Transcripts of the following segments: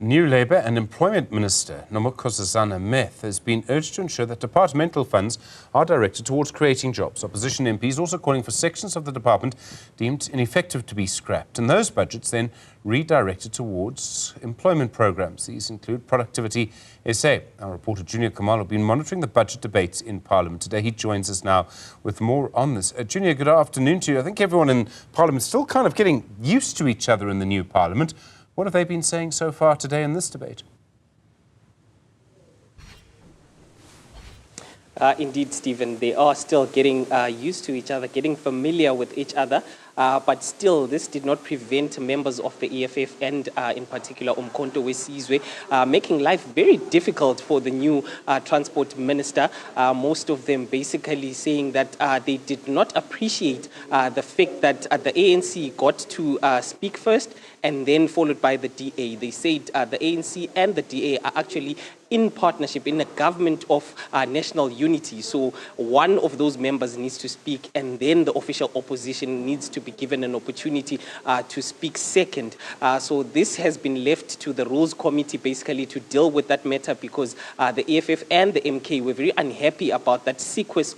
New Labour and Employment Minister Nomakhosazana Meth has been urged to ensure that departmental funds are directed towards creating jobs. Opposition MPs also calling for sections of the department deemed ineffective to be scrapped, and those budgets then redirected towards employment programmes. These include Productivity SA. Our reporter Juniour Khumalo has been monitoring the budget debates in Parliament today. He joins us now with more on this. Juniour, good afternoon to you. I think everyone in Parliament is still kind of getting used to each other in the new Parliament. What have they been saying so far today in this debate? Indeed, Stephen, they are still getting used to each other, getting familiar with each other. But still, this did not prevent members of the EFF and in particular Umkhonto Wesizwe making life very difficult for the new transport minister. Most of them basically saying that they did not appreciate the fact that the ANC got to speak first and then followed by the DA. They said the ANC and the DA are actually in partnership, in a government of national unity. So one of those members needs to speak and then the official opposition needs to be given an opportunity to speak second. So this has been left to the Rules Committee basically to deal with that matter because the EFF and the MK were very unhappy about that sequence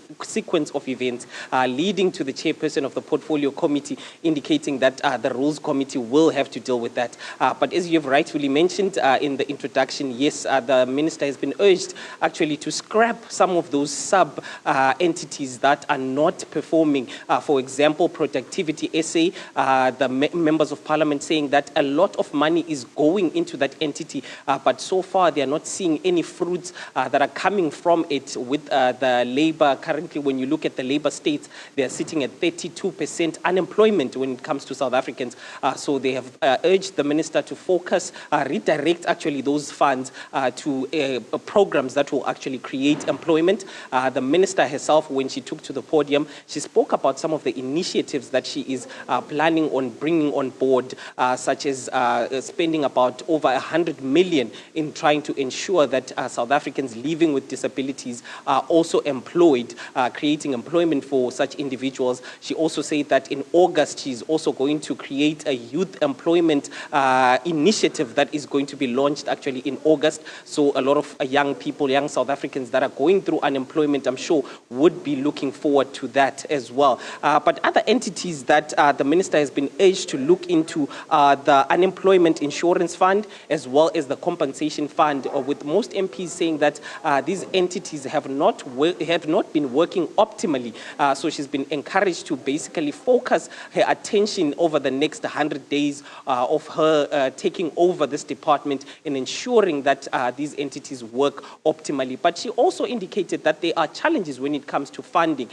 of events leading to the chairperson of the Portfolio Committee indicating that the Rules Committee will have to deal with that. But as you have rightfully mentioned in the introduction, yes, the Minister has been urged actually to scrap some of those sub-entities that are not performing. For example, Productivity SA, the members of Parliament saying that a lot of money is going into that entity, but so far they are not seeing any fruits that are coming from it with the Labour. Currently, when you look at the Labour states, they are sitting at 32% unemployment when it comes to South Africans. So they have urged the Minister to focus, redirect actually those funds to programs that will actually create employment. The Minister herself, when she took to the podium, she spoke about some of the initiatives that she is planning on bringing on board, such as spending about over 100 million in trying to ensure that South Africans living with disabilities are also employed, creating employment for such individuals. She also said that in August, she's also going to create a youth employment initiative that is going to be launched actually in August. So a lot of young people, young South Africans that are going through unemployment, I'm sure, would be looking forward to that as well. But other entities that the Minister has been urged to look into the Unemployment Insurance Fund as well as the Compensation Fund, with most MPs saying that these entities have not been working optimally. So she's been encouraged to basically focus her attention over the next 100 days of her taking over this department and ensuring that these entities work optimally. But she also indicated that there are challenges when it comes to funding.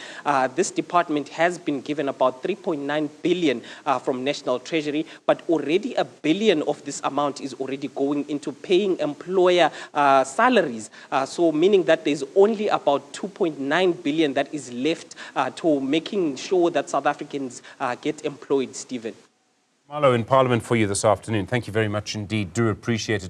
This department has been given about 3.9 billion from National Treasury, but already $1 billion of this amount is already going into paying employer salaries. So meaning that there's only about 2.9 billion that is left to making sure that South Africans get employed, Stephen. Khumalo in Parliament for you this afternoon. Thank you very much indeed. Do appreciate it.